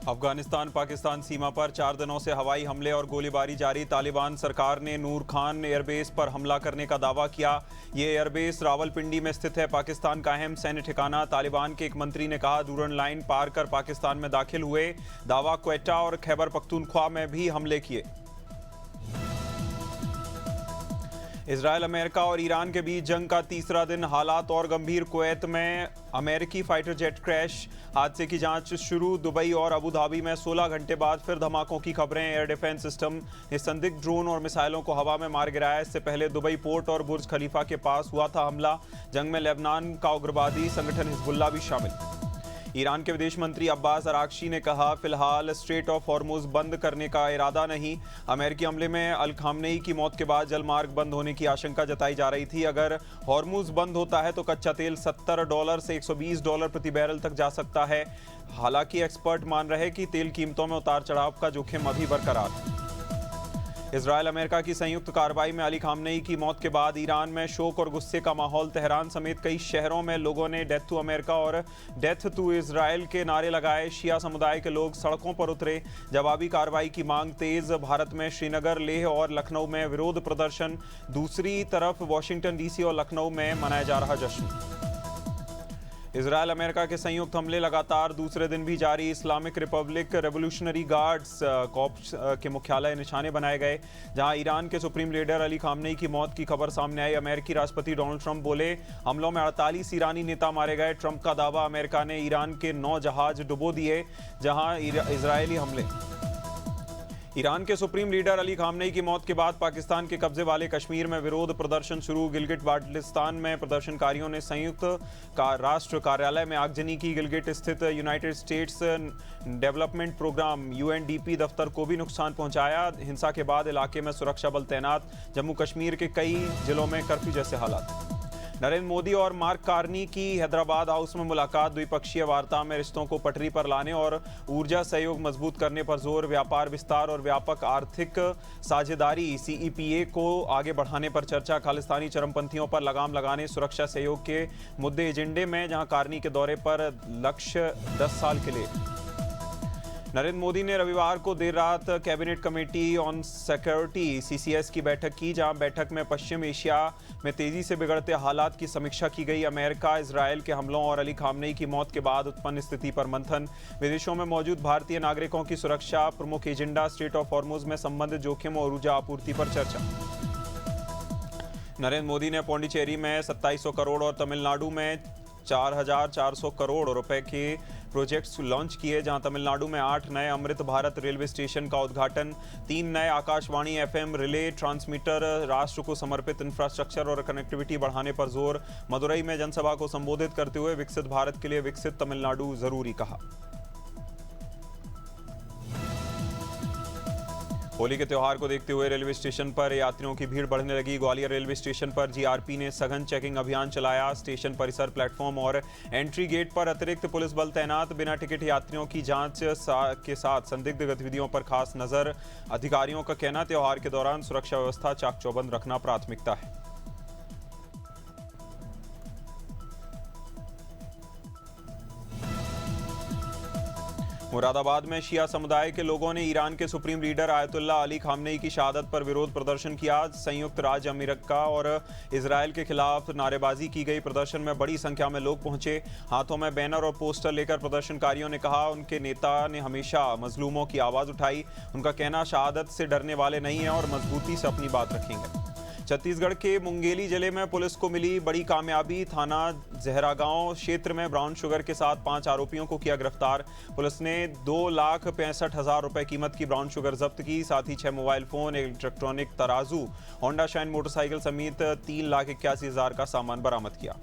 अफगानिस्तान पाकिस्तान सीमा पर 4 दिनों से हवाई हमले और गोलीबारी जारी। तालिबान सरकार ने नूर खान एयरबेस पर हमला करने का दावा किया। ये एयरबेस रावलपिंडी में स्थित है, पाकिस्तान का अहम सैन्य ठिकाना। तालिबान के एक मंत्री ने कहा, डूरन लाइन पार कर पाकिस्तान में दाखिल हुए। दावा, क्वेटा और खैबर पख्तूनख्वा में भी हमले किए। इजरायल, अमेरिका और ईरान के बीच जंग का तीसरा दिन, हालात और गंभीर। कुवैत में अमेरिकी फाइटर जेट क्रैश, हादसे की जांच शुरू। दुबई और अबू धाबी में 16 घंटे बाद फिर धमाकों की खबरें। एयर डिफेंस सिस्टम ने संदिग्ध ड्रोन और मिसाइलों को हवा में मार गिराया। इससे पहले दुबई पोर्ट और बुर्ज खलीफा के पास हुआ था हमला। जंग में लेबनान का उग्रवादी संगठन हिजबुल्लाह भी शामिल। ईरान के विदेश मंत्री अब्बास अरागची ने कहा, फिलहाल स्ट्रेट ऑफ हॉर्मुज बंद करने का इरादा नहीं। अमेरिकी हमले में अल खामनेई की मौत के बाद जलमार्ग बंद होने की आशंका जताई जा रही थी। अगर हॉर्मुज बंद होता है तो कच्चा तेल $70 से $120 प्रति बैरल तक जा सकता है। हालांकि एक्सपर्ट मान रहे कि तेल कीमतों में उतार चढ़ाव का जोखिम अभी बरकरार है। इजरायल, अमेरिका की संयुक्त कार्रवाई में अली खामनेई की मौत के बाद ईरान में शोक और गुस्से का माहौल। तेहरान समेत कई शहरों में लोगों ने डेथ टू अमेरिका और डेथ टू इजरायल के नारे लगाए। शिया समुदाय के लोग सड़कों पर उतरे। जवाबी कार्रवाई की मांग तेज। भारत में श्रीनगर, लेह और लखनऊ में विरोध प्रदर्शन। दूसरी तरफ वाशिंगटन डीसी और लखनऊ में मनाया जा रहा जश्न। इजरायल, अमेरिका के संयुक्त हमले लगातार दूसरे दिन भी जारी। Islamic Republic Revolutionary Guards Corps के मुख्यालय निशाने बनाए गए, जहां ईरान के सुप्रीम लीडर अली खामनेई की मौत की खबर सामने आई। अमेरिकी राष्ट्रपति डोनाल्ड ट्रंप बोले, हमलों में 48 ईरानी नेता मारे गए। ट्रंप का दावा, अमेरिका ने ईरान के 9 जहाज डुबो दिए। जहां इजरायली हमले। ईरान के सुप्रीम लीडर अली खामनेई की मौत के बाद पाकिस्तान के कब्जे वाले कश्मीर में विरोध प्रदर्शन शुरू। गिलगिट बाल्टिस्तान में प्रदर्शनकारियों ने संयुक्त राष्ट्र कार्यालय में आगजनी की। गिलगिट स्थित United States Development Programme (UNDP) दफ्तर को भी नुकसान पहुंचाया। हिंसा के बाद इलाके में सुरक्षा बल तैनात। जम्मू कश्मीर के कई जिलों में कर्फ्यू जैसे हालात। नरेंद्र मोदी और मार्क कार्नी की हैदराबाद हाउस में मुलाकात। द्विपक्षीय वार्ता में रिश्तों को पटरी पर लाने और ऊर्जा सहयोग मजबूत करने पर जोर। व्यापार विस्तार और व्यापक आर्थिक साझेदारी (CEPA) को आगे बढ़ाने पर चर्चा। खालिस्तानी चरमपंथियों पर लगाम लगाने, सुरक्षा सहयोग के मुद्दे एजेंडे में, जहां कार्नी के दौरे पर लक्ष्य 10 साल के लिए। नरेंद्र मोदी ने रविवार को देर रात cabinet committee on security (CCS) की बैठक की, जहां बैठक में पश्चिम एशिया में तेजी से बिगड़ते हालात की समीक्षा की गई। अमेरिका, इजरायल के हमलों और अली खामनेई की मौत के बाद उत्पन्न स्थिति पर मंथन। विदेशों में मौजूद भारतीय नागरिकों की सुरक्षा प्रमुख एजेंडा। स्ट्रेट ऑफ हॉर्मुज में संबंधित जोखिम और ऊर्जा आपूर्ति पर चर्चा। नरेंद्र मोदी ने पौंडीचेरी में 2700 करोड़ और तमिलनाडु में 4400 करोड़ रुपए के प्रोजेक्ट्स लॉन्च किए, जहां तमिलनाडु में 8 नए अमृत भारत रेलवे स्टेशन का उद्घाटन। 3 नए आकाशवाणी FM रिले ट्रांसमीटर। राष्ट्र को समर्पित इंफ्रास्ट्रक्चर और कनेक्टिविटी बढ़ाने पर जोर। मदुरई में जनसभा को संबोधित करते हुए विकसित भारत के लिए विकसित तमिलनाडु जरूरी कहा। होली के त्यौहार को देखते हुए रेलवे स्टेशन पर यात्रियों की भीड़ बढ़ने लगी। ग्वालियर रेलवे स्टेशन पर GRP ने सघन चेकिंग अभियान चलाया। स्टेशन परिसर, प्लेटफॉर्म और एंट्री गेट पर अतिरिक्त पुलिस बल तैनात। बिना टिकट यात्रियों की जांच के साथ संदिग्ध गतिविधियों पर खास नजर। अधिकारियों का कहना, त्यौहार के दौरान सुरक्षा व्यवस्था चाक चौबंद रखना प्राथमिकता है। मुरादाबाद में शिया समुदाय के लोगों ने ईरान के supreme leader Ayatollah Ali Khamenei की शहादत पर विरोध प्रदर्शन किया। संयुक्त राज्य अमेरिका और इजरायल के खिलाफ नारेबाजी की गई। प्रदर्शन में बड़ी संख्या में लोग पहुंचे। हाथों में बैनर और पोस्टर लेकर प्रदर्शनकारियों ने कहा, उनके नेता ने हमेशा मजलूमों की आवाज़ उठाई। उनका कहना, शहादत से डरने वाले नहीं हैं और मजबूती से अपनी बात रखेंगे। छत्तीसगढ़ के मुंगेली जिले में पुलिस को मिली बड़ी कामयाबी। थाना जहरागांव क्षेत्र में ब्राउन शुगर के साथ 5 आरोपियों को किया गिरफ्तार। पुलिस ने 2,65,000 रुपए कीमत की ब्राउन शुगर जब्त की। साथ ही 6 मोबाइल फोन, एक इलेक्ट्रॉनिक तराजू, होंडा शाइन मोटरसाइकिल समेत 3,81,000 का सामान बरामद किया।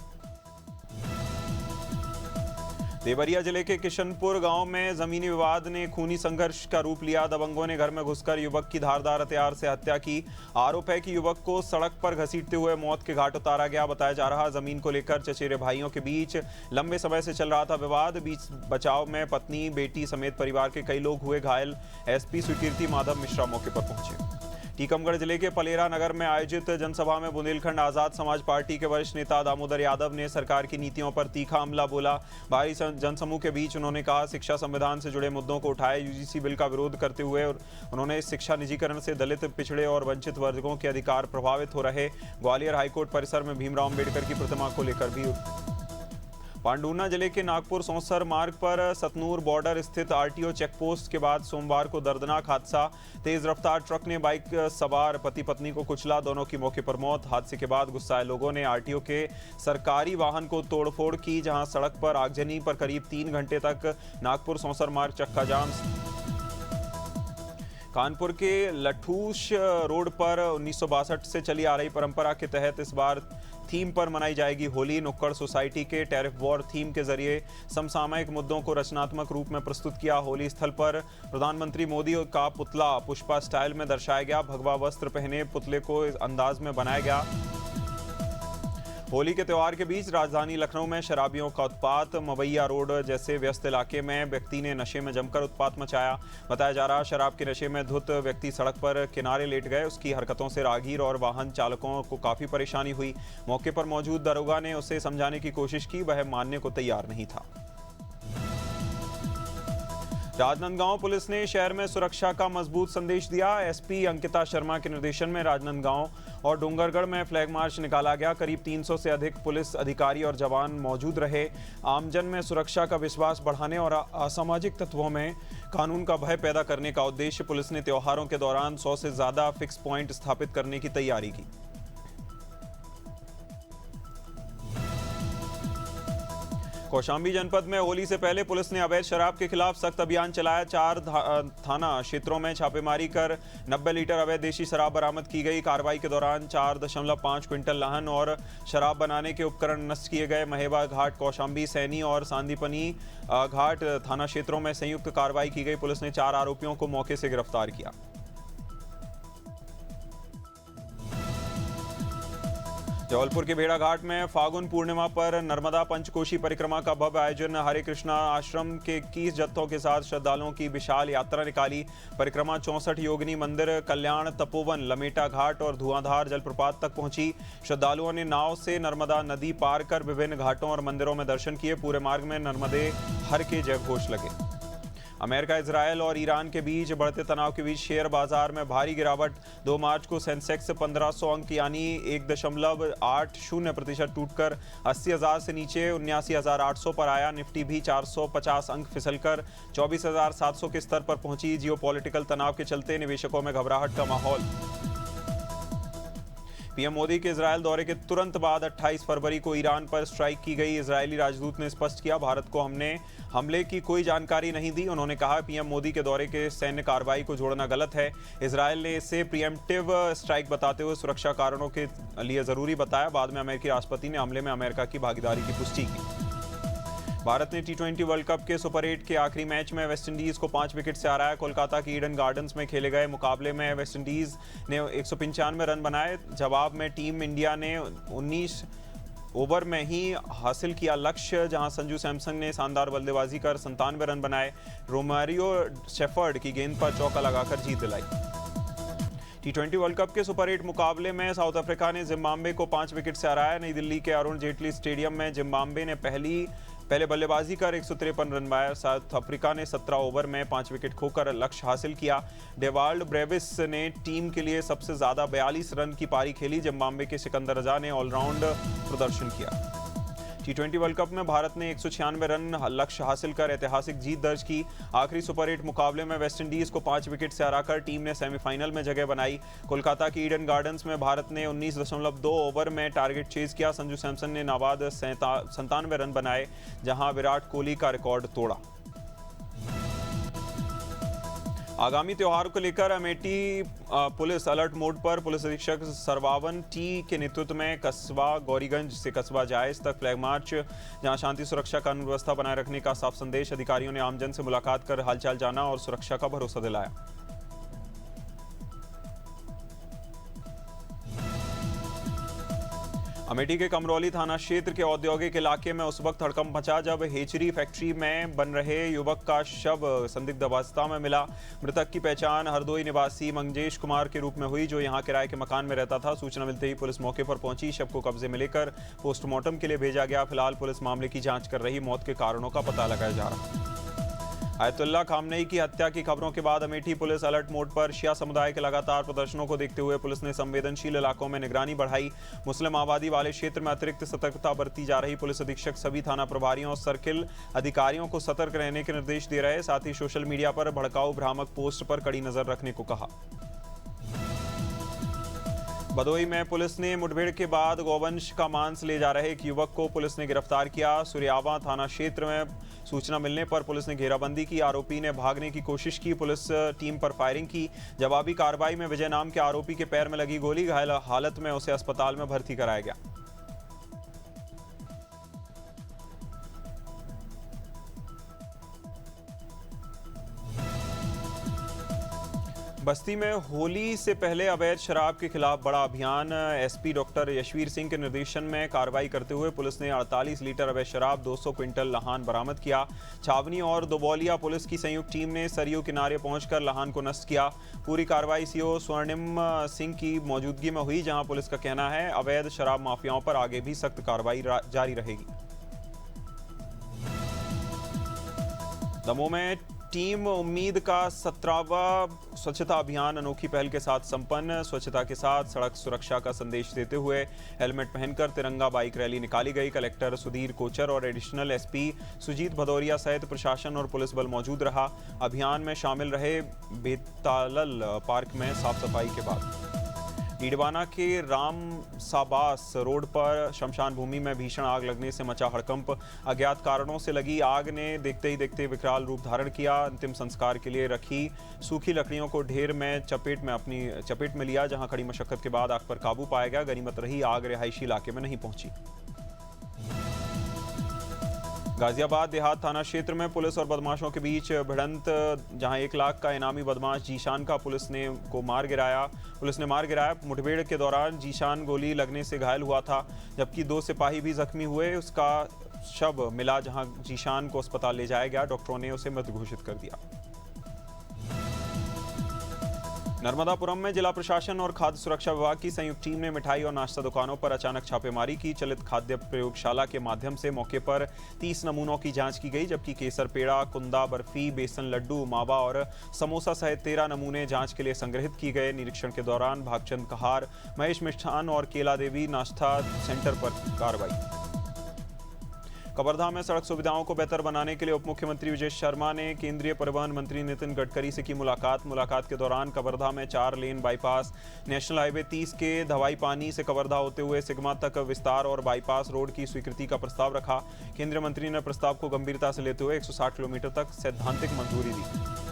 देवरिया जिले के किशनपुर गांव में जमीनी विवाद ने खूनी संघर्ष का रूप लिया। दबंगों ने घर में घुसकर युवक की धारदार हथियार से हत्या की। आरोप है कि युवक को सड़क पर घसीटते हुए मौत के घाट उतारा गया। बताया जा रहा, जमीन को लेकर चचेरे भाइयों के बीच लंबे समय से चल रहा था विवाद। बीच बचाव में पत्नी, बेटी समेत परिवार के कई लोग हुए घायल। SP स्वीकृति माधव मिश्रा मौके पर पहुंचे। टीकमगढ़ जिले के पलेरा नगर में आयोजित जनसभा में बुंदेलखंड आजाद समाज पार्टी के वरिष्ठ नेता दामोदर यादव ने सरकार की नीतियों पर तीखा हमला बोला। भारी जनसमूह के बीच उन्होंने कहा शिक्षा संविधान से जुड़े मुद्दों को उठाए। यूजीसी बिल का विरोध करते हुए उन्होंने शिक्षा निजीकरण से दलित, पिछड़े और वंचित वर्गों के अधिकार प्रभावित हो रहे। ग्वालियर हाईकोर्ट परिसर में भीमराव अम्बेडकर की प्रतिमा को लेकर भी पांडुना जिले के नागपुर सौंसर मार्ग पर सतनूर बॉर्डर स्थित आरटीओ चेकपोस्ट के बाद सोमवार को दर्दनाक हादसा। तेज रफ्तार ट्रक ने बाइक सवार पति पत्नी को कुचला, दोनों की मौके पर मौत। हादसे के बाद गुस्साए लोगों ने आरटीओ के सरकारी वाहन को तोड़फोड़ की, जहां सड़क पर आगजनी पर करीब 3 घंटे तक नागपुर सौंसर मार्ग चक्का जाम। कानपुर के लठूस रोड पर 1962 से चली आ रही परंपरा के तहत इस बार थीम पर मनाई जाएगी होली। नुक्कड़ सोसाइटी के टेरिफ वॉर थीम के जरिए समसामयिक मुद्दों को रचनात्मक रूप में प्रस्तुत किया। होली स्थल पर प्रधानमंत्री मोदी का पुतला पुष्पा स्टाइल में दर्शाया गया। भगवा वस्त्र पहने पुतले को इस अंदाज में बनाया गया। होली के त्यौहार के बीच राजधानी लखनऊ में शराबियों का उत्पात। मवैया रोड जैसे व्यस्त इलाके में व्यक्ति ने नशे में जमकर उत्पात मचाया। बताया जा रहा शराब के नशे में धुत व्यक्ति सड़क पर किनारे लेट गए। उसकी हरकतों से राहगीर और वाहन चालकों को काफी परेशानी हुई। मौके पर मौजूद दरोगा ने उसे समझाने की कोशिश की, वह मानने को तैयार नहीं था। राजनांदगांव पुलिस ने शहर में सुरक्षा का मजबूत संदेश दिया। एसपी अंकिता शर्मा के निर्देशन में राजनांदगांव और डूंगरगढ़ में फ्लैग मार्च निकाला गया। करीब 300 से अधिक पुलिस अधिकारी और जवान मौजूद रहे। आमजन में सुरक्षा का विश्वास बढ़ाने और असामाजिक तत्वों में कानून का भय पैदा करने का उद्देश्य पुलिस ने त्योहारों के दौरान 100 से ज्यादा फिक्स पॉइंट स्थापित करने की तैयारी की। कौशाम्बी जनपद में होली से पहले पुलिस ने अवैध शराब के खिलाफ सख्त अभियान चलाया। 4 थाना क्षेत्रों में छापेमारी कर 90 लीटर अवैध देशी शराब बरामद की गई। कार्रवाई के दौरान 4.5 क्विंटल लाहन और शराब बनाने के उपकरण नष्ट किए गए। महेबा घाट, कौशाम्बी, सैनी और सांदीपनी घाट थाना क्षेत्रों में संयुक्त कार्रवाई की गई। पुलिस ने 4 आरोपियों को मौके से गिरफ्तार किया। जबलपुर के भेड़ा घाट में फागुन पूर्णिमा पर नर्मदा पंचकोशी परिक्रमा का भव्य आयोजन। हरे कृष्णा आश्रम के 21 जत्थों के साथ श्रद्धालुओं की विशाल यात्रा निकाली। परिक्रमा 64 योगिनी मंदिर, कल्याण, तपोवन, लमेटा घाट और धुआंधार जलप्रपात तक पहुंची। श्रद्धालुओं ने नाव से नर्मदा नदी पार कर विभिन्न घाटों और मंदिरों में दर्शन किए। पूरे मार्ग में नर्मदे हर के जयघोष लगे। अमेरिका, इजरायल और ईरान के बीच बढ़ते तनाव के बीच शेयर बाजार में भारी गिरावट। 2 मार्च को सेंसेक्स 1500 अंक यानी 1.80% टूटकर 80,000 से नीचे 79,800 पर आया। निफ्टी भी 450 अंक फिसलकर 24,700 के स्तर पर पहुंची। जियोपॉलिटिकल तनाव के चलते निवेशकों में घबराहट का माहौल। पीएम मोदी के इजरायल दौरे के तुरंत बाद 28 फरवरी को ईरान पर स्ट्राइक की गई। इजरायली राजदूत ने स्पष्ट किया, भारत को हमने हमले की कोई जानकारी नहीं दी। उन्होंने कहा पीएम मोदी के दौरे के सैन्य कार्रवाई को जोड़ना गलत है। इजरायल ने इसे प्रीएम्प्टिव स्ट्राइक बताते हुए सुरक्षा कारणों के लिए जरूरी बताया। बाद में अमेरिकी राष्ट्रपति ने हमले में अमेरिका की भागीदारी की पुष्टि की। भारत ने T20 वर्ल्ड कप के सुपर 8 के आखिरी मैच में वेस्टइंडीज को 5 विकेट से हराया। कोलकाता के ईडन गार्डन्स में खेले गए मुकाबले में वेस्टइंडीज ने 195 रन बनाए। जवाब में टीम इंडिया ने 19 ओवर में ही हासिल किया लक्ष्य, जहां संजू सैमसन ने शानदार बल्लेबाजी कर 97 रन बनाए। रोमारियो शेफर्ड की गेंद पर चौका लगाकर जीत दिलाई। T20 वर्ल्ड कप के सुपर 8 मुकाबले में साउथ अफ्रीका ने जिम्बाब्वे को 5 विकेट से हराया। नई दिल्ली के अरुण जेटली स्टेडियम में जिम्बाब्वे ने पहले बल्लेबाजी कर 153 रन बनाए। साउथ अफ्रीका ने 17 ओवर में 5 विकेट खोकर लक्ष्य हासिल किया। डेवाल्ड ब्रेविस ने टीम के लिए सबसे ज्यादा 42 रन की पारी खेली। जिम्बाब्वे के सिकंदर रजा ने ऑलराउंड प्रदर्शन किया। T20 वर्ल्ड कप में भारत ने 196 रन लक्ष्य हासिल कर ऐतिहासिक जीत दर्ज की। आखिरी सुपर 8 मुकाबले में वेस्टइंडीज को 5 विकेट से हराकर टीम ने सेमीफाइनल में जगह बनाई। कोलकाता की ईडन गार्डन्स में भारत ने 19.2 ओवर में टारगेट चेज किया। संजू सैमसन ने नाबाद 97 रन बनाए, जहां विराट कोहली का रिकॉर्ड तोड़ा। आगामी त्योहार को लेकर अमेठी पुलिस अलर्ट मोड पर। पुलिस अधीक्षक सरवावन टी के नेतृत्व में कस्बा गौरीगंज से कस्बा जायज तक फ्लैग मार्च, जहां शांति सुरक्षा कानून व्यवस्था बनाए रखने का साफ संदेश। अधिकारियों ने आमजन से मुलाकात कर हालचाल जाना और सुरक्षा का भरोसा दिलाया। अमेठी के कमरौली थाना क्षेत्र के औद्योगिक इलाके में उस वक्त हड़कंप मचा जब हेचरी फैक्ट्री में बन रहे युवक का शव संदिग्ध अवस्था में मिला। मृतक की पहचान हरदोई निवासी मंगेश कुमार के रूप में हुई, जो यहां किराए के मकान में रहता था। सूचना मिलते ही पुलिस मौके पर पहुंची, शव को कब्जे में लेकर पोस्टमार्टम के लिए भेजा गया। फिलहाल पुलिस मामले की जांच कर रही, मौत के कारणों का पता लगाया जा रहा है। आयतुल्ला खामनेई की हत्या की खबरों के बाद अमेठी पुलिस अलर्ट मोड पर। शिया समुदाय के लगातार प्रदर्शनों को देखते हुए पुलिस ने संवेदनशील इलाकों में निगरानी बढ़ाई। मुस्लिम आबादी वाले क्षेत्र में अतिरिक्त सतर्कता बरती जा रही। पुलिस अधीक्षक सभी थाना प्रभारियों और सर्किल अधिकारियों को सतर्क रहने के निर्देश दे रहे, साथ ही सोशल मीडिया पर भड़काऊ भ्रामक पोस्ट पर कड़ी नजर रखने को कहा। भदोही में पुलिस ने मुठभेड़ के बाद गौवंश का मांस ले जा रहे एक युवक को पुलिस ने गिरफ्तार किया। सुरियावा थाना क्षेत्र में सूचना मिलने पर पुलिस ने घेराबंदी की। आरोपी ने भागने की कोशिश की, पुलिस टीम पर फायरिंग की। जवाबी कार्रवाई में विजय नाम के आरोपी के पैर में लगी गोली, घायल हालत में उसे अस्पताल में भर्ती कराया गया। बस्ती में होली से पहले अवैध शराब के खिलाफ बड़ा अभियान। एसपी डॉक्टर यशवीर सिंह के निर्देशन में कार्रवाई करते हुए पुलिस ने 48 लीटर अवैध शराब, 200 क्विंटल लहान बरामद किया। छावनी और दोबौलिया पुलिस की संयुक्त टीम ने सरयू किनारे पहुंचकर लहान को नष्ट किया। पूरी कार्रवाई सीओ स्वर्णिम सिंह की मौजूदगी में हुई, जहां पुलिस का कहना है अवैध शराब माफियाओं पर आगे भी सख्त कार्रवाई जारी रहेगी। दमोह में टीम उम्मीद का 17वां स्वच्छता अभियान अनोखी पहल के साथ संपन्न। स्वच्छता के साथ सड़क सुरक्षा का संदेश देते हुए हेलमेट पहनकर तिरंगा बाइक रैली निकाली गई। कलेक्टर सुधीर कोचर और एडिशनल एसपी सुजीत भदौरिया सहित प्रशासन और पुलिस बल मौजूद रहा। अभियान में शामिल रहे। बेतालल पार्क में साफ सफाई के बाद डीडवाना के राम साबास रोड पर शमशान भूमि में भीषण आग लगने से मचा हड़कंप। अज्ञात कारणों से लगी आग ने देखते ही देखते विकराल रूप धारण किया। अंतिम संस्कार के लिए रखी सूखी लकड़ियों को ढेर में अपनी चपेट में लिया, जहां कड़ी मशक्कत के बाद आग पर काबू पाया गया। गनीमत रही आग रिहायशी इलाके में नहीं पहुंची। गाजियाबाद देहात थाना क्षेत्र में पुलिस और बदमाशों के बीच भिड़ंत, जहां 1 लाख का इनामी बदमाश जीशान का पुलिस ने मार गिराया। मुठभेड़ के दौरान जीशान गोली लगने से घायल हुआ था, जबकि 2 सिपाही भी जख्मी हुए। उसका शव मिला, जहां जीशान को अस्पताल ले जाया गया। डॉक्टरों ने उसे मृत घोषित कर दिया। नर्मदापुरम में जिला प्रशासन और खाद्य सुरक्षा विभाग की संयुक्त टीम ने मिठाई और नाश्ता दुकानों पर अचानक छापेमारी की। चलित खाद्य प्रयोगशाला के माध्यम से मौके पर 30 नमूनों की जांच की गई, जबकि केसर पेड़ा, कुंदा बर्फी, बेसन लड्डू, मावा और समोसा सहित 13 नमूने जांच के लिए संग्रहित किए गए। निरीक्षण के दौरान भागचंद कहार, महेश मिष्ठान और केला देवी नाश्ता सेंटर पर कार्रवाई। कवर्धा में सड़क सुविधाओं को बेहतर बनाने के लिए उप मुख्यमंत्री विजय शर्मा ने केंद्रीय परिवहन मंत्री नितिन गडकरी से की मुलाकात के दौरान कवर्धा में 4 लेन बाईपास, नेशनल हाईवे 30 के धवाई पानी से कवर्धा होते हुए सिग्मा तक विस्तार और बाईपास रोड की स्वीकृति का प्रस्ताव रखा। केंद्रीय मंत्री ने प्रस्ताव को गंभीरता से लेते हुए 160 किलोमीटर तक सैद्धांतिक मंजूरी दी।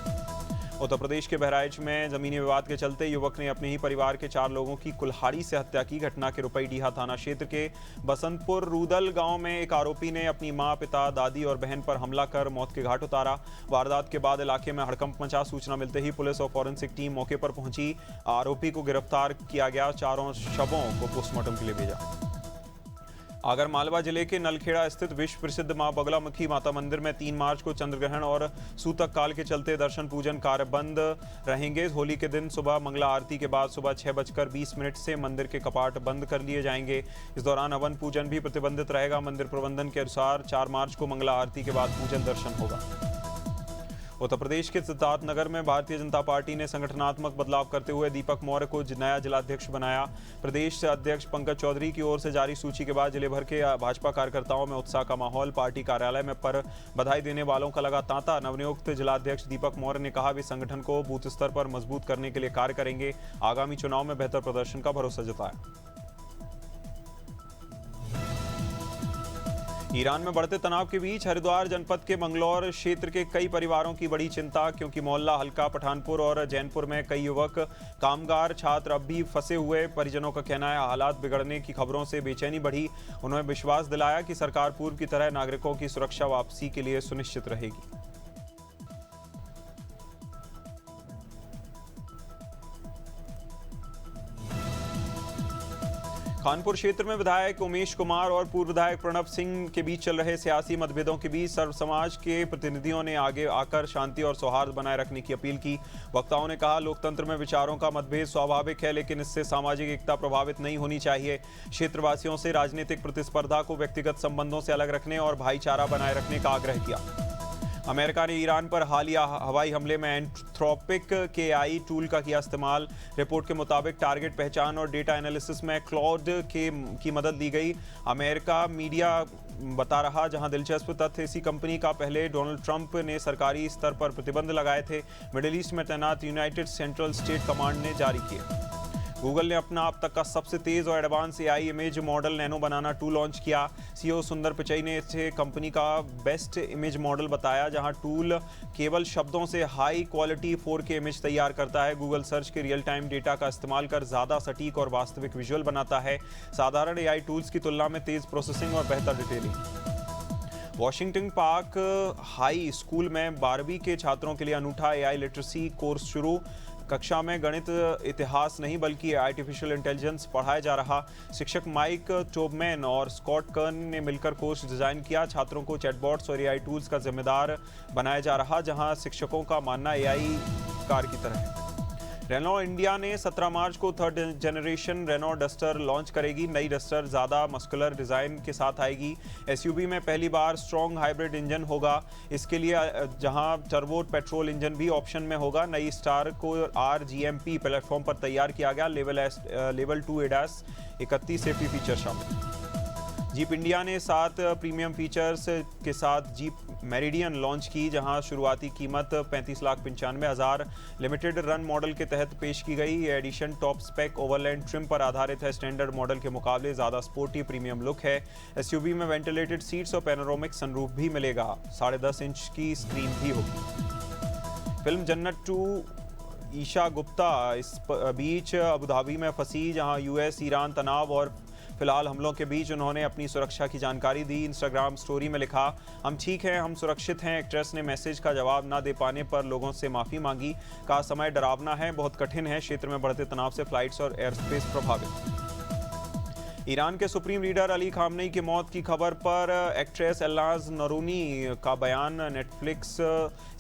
उत्तर प्रदेश के बहराइच में जमीनी विवाद के चलते युवक ने अपने ही परिवार के 4 लोगों की कुल्हाड़ी से हत्या की। घटना के रुपईडीहा थाना क्षेत्र के बसंतपुर रूदल गांव में एक आरोपी ने अपनी मां, पिता, दादी और बहन पर हमला कर मौत के घाट उतारा। वारदात के बाद इलाके में हड़कंप मचा। सूचना मिलते ही पुलिस और फॉरेंसिक टीम मौके पर पहुंची। आरोपी को गिरफ्तार किया गया। चारों शवों को पोस्टमार्टम के लिए भेजा। आगर मालवा जिले के नलखेड़ा स्थित विश्व प्रसिद्ध मां बगलामुखी माता मंदिर में 3 मार्च को चंद्रग्रहण और सूतक काल के चलते दर्शन पूजन कार्य बंद रहेंगे। होली के दिन सुबह मंगला आरती के बाद सुबह 6:20 से मंदिर के कपाट बंद कर लिए जाएंगे। इस दौरान हवन पूजन भी प्रतिबंधित रहेगा। मंदिर प्रबंधन के अनुसार 4 मार्च को मंगला आरती के बाद पूजन दर्शन होगा। उत्तर प्रदेश के सिद्धार्थनगर में भारतीय जनता पार्टी ने संगठनात्मक बदलाव करते हुए दीपक मौर्य को नया जिलाध्यक्ष बनाया। प्रदेश अध्यक्ष पंकज चौधरी की ओर से जारी सूची के बाद जिले भर के भाजपा कार्यकर्ताओं में उत्साह का माहौल। पार्टी कार्यालय में पर बधाई देने वालों का लगा तांता। नवनियुक्त जिलाध्यक्ष दीपक मौर्य ने कहा वे संगठन को बूथ स्तर पर मजबूत करने के लिए कार्य करेंगे। आगामी चुनाव में बेहतर प्रदर्शन का भरोसा जताया। ईरान में बढ़ते तनाव के बीच हरिद्वार जनपद के मंगलौर क्षेत्र के कई परिवारों की बड़ी चिंता, क्योंकि मोहल्ला हल्का पठानपुर और जैनपुर में कई युवक, कामगार, छात्र अब भी फंसे हुए। परिजनों का कहना है हालात बिगड़ने की खबरों से बेचैनी बढ़ी। उन्होंने विश्वास दिलाया कि सरकार पूर्व की तरह नागरिकों की सुरक्षा वापसी के लिए सुनिश्चित रहेगी। कानपुर क्षेत्र में विधायक उमेश कुमार और पूर्व विधायक प्रणब सिंह के बीच चल रहे सियासी मतभेदों के बीच सर्व समाज के प्रतिनिधियों ने आगे आकर शांति और सौहार्द बनाए रखने की अपील की। वक्ताओं ने कहा, लोकतंत्र में विचारों का मतभेद स्वाभाविक है, लेकिन इससे सामाजिक एकता प्रभावित नहीं होनी चाहिए। क्षेत्रवासियों से राजनीतिक प्रतिस्पर्धा को व्यक्तिगत संबंधों से अलग रखने और भाईचारा बनाए रखने का आग्रह किया। अमेरिका ने ईरान पर हालिया हवाई हमले में एंथ्रोपिक AI टूल का किया इस्तेमाल। रिपोर्ट के मुताबिक टारगेट पहचान और डेटा एनालिसिस में क्लाउड की मदद ली गई। अमेरिका मीडिया बता रहा, जहां दिलचस्प तथ्य इसी कंपनी का पहले डोनाल्ड ट्रंप ने सरकारी स्तर पर प्रतिबंध लगाए थे। मिडिल ईस्ट में तैनात यूनाइटेड सेंट्रल स्टेट कमांड ने जारी किए। गूगल ने अपना अब तक का सबसे तेज और advance AI image model Nano Banana 2 launch किया। CEO सुंदर पिचई ने इसे कंपनी का बेस्ट इमेज मॉडल बताया, जहां टूल केवल शब्दों से हाई क्वालिटी 4K इमेज तैयार करता है। गूगल सर्च के रियल टाइम डेटा का इस्तेमाल कर ज़्यादा सटीक और वास्तविक विजुअल बनाता है। साधारण AI टूल्स की तुलना में तेज़ प्रोसेसिंग और बेहतर detailing. Washington park high school में 12वीं के छात्रों के लिए अनूठा AI लिटरेसी कोर्स शुरू। कक्षा में गणित इतिहास नहीं बल्कि आर्टिफिशियल इंटेलिजेंस पढ़ाया जा रहा। शिक्षक माइक टोबमैन और स्कॉट कर्न ने मिलकर कोर्स डिजाइन किया। छात्रों को चैटबॉट्स और AI टूल्स का जिम्मेदार बनाया जा रहा, जहां शिक्षकों का मानना AI कार की तरह है। रेनो इंडिया ने 17 मार्च को 3rd generation Reno duster launch करेगी। नई डस्टर ज़्यादा मस्कुलर डिज़ाइन के साथ आएगी। SUV में पहली बार स्ट्रॉन्ग हाइब्रिड इंजन होगा। इसके लिए जहां टर्बो पेट्रोल इंजन भी ऑप्शन में होगा। नई स्टार को RGMP प्लेटफॉर्म पर तैयार किया गया। लेवल 2 ADAS 31 सेफ्टी फीचर शामिल। जीप इंडिया ने 7 प्रीमियम फीचर्स के साथ जीप मेरिडियन लॉन्च की, जहां शुरुआती कीमत 35,95,000 लिमिटेड रन मॉडल के तहत पेश की गई। ये edition top spec overland trim पर आधारित है। स्टैंडर्ड मॉडल के मुकाबले ज़्यादा स्पोर्टी प्रीमियम लुक है। SUV में वेंटिलेटेड सीट्स और पैनोरामिक सनरूफ भी मिलेगा। 10.5 इंच की स्क्रीन भी होगी। फिल्म जन्नत 2 ईशा गुप्ता इस बीच अबू धाबी में फंसी, जहां US ईरान तनाव और फिलहाल हमलों के बीच उन्होंने अपनी सुरक्षा की जानकारी दी। इंस्टाग्राम स्टोरी में लिखा, हम ठीक हैं, हम सुरक्षित हैं। एक्ट्रेस ने मैसेज का जवाब ना दे पाने पर लोगों से माफ़ी मांगी। कहा, समय डरावना है, बहुत कठिन है। क्षेत्र में बढ़ते तनाव से फ्लाइट्स और एयर स्पेस प्रभावित। ईरान के सुप्रीम लीडर अली खामनेई की मौत की खबर पर एक्ट्रेस एल्नाज़ नूरानी का बयान नेटफ्लिक्स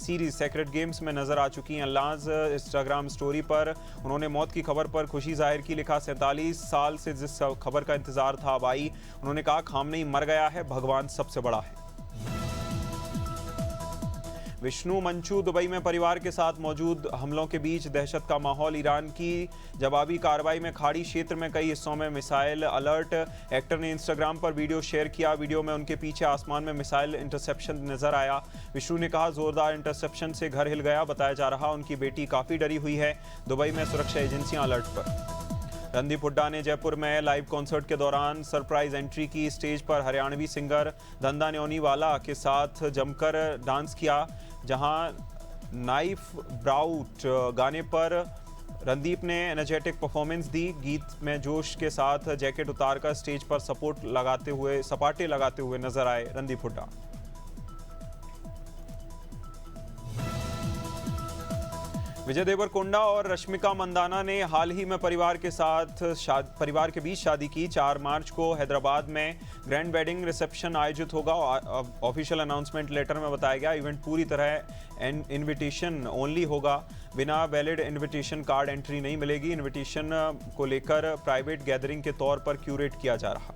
सीरीज सेक्रेट गेम्स में नजर आ चुकी हैं। एल्नाज़ इंस्टाग्राम स्टोरी पर उन्होंने मौत की खबर पर खुशी जाहिर की। लिखा, 47 साल से जिस खबर का इंतजार था अब आई। उन्होंने कहा, खामनेई मर गया है, भगवान सबसे बड़ा है। विष्णु मंचू दुबई में परिवार के साथ मौजूद। हमलों के बीच दहशत का माहौल। ईरान की जवाबी कार्रवाई में खाड़ी क्षेत्र में कई हिस्सों में मिसाइल अलर्ट। एक्टर ने इंस्टाग्राम पर वीडियो शेयर किया। वीडियो में उनके पीछे आसमान में मिसाइल इंटरसेप्शन नजर आया। विष्णु ने कहा, जोरदार इंटरसेप्शन से घर हिल गया। बताया जा रहा उनकी बेटी काफ़ी डरी हुई है। दुबई में सुरक्षा एजेंसियां अलर्ट पर। रणदीप हुड्डा ने जयपुर में लाइव कॉन्सर्ट के दौरान सरप्राइज एंट्री की। स्टेज पर हरियाणवी सिंगर धंधा न्योनीवाला के साथ जमकर डांस किया, जहां नाइफ ब्राउट गाने पर रणदीप ने एनर्जेटिक परफॉर्मेंस दी। गीत में जोश के साथ जैकेट उतारकर स्टेज पर सपाटे लगाते हुए नजर आए रणदीप हुड्डा। विजय देवरकोंडा और रश्मिका मंदाना ने हाल ही में परिवार के बीच शादी की। 4 मार्च को हैदराबाद में ग्रैंड वेडिंग रिसेप्शन आयोजित होगा। ऑफिशियल अनाउंसमेंट लेटर में बताया गया, इवेंट पूरी तरह इनविटेशन ओनली होगा। बिना वैलिड इनविटेशन कार्ड एंट्री नहीं मिलेगी। इनविटेशन को लेकर प्राइवेट गैदरिंग के तौर पर क्यूरेट किया जा रहा।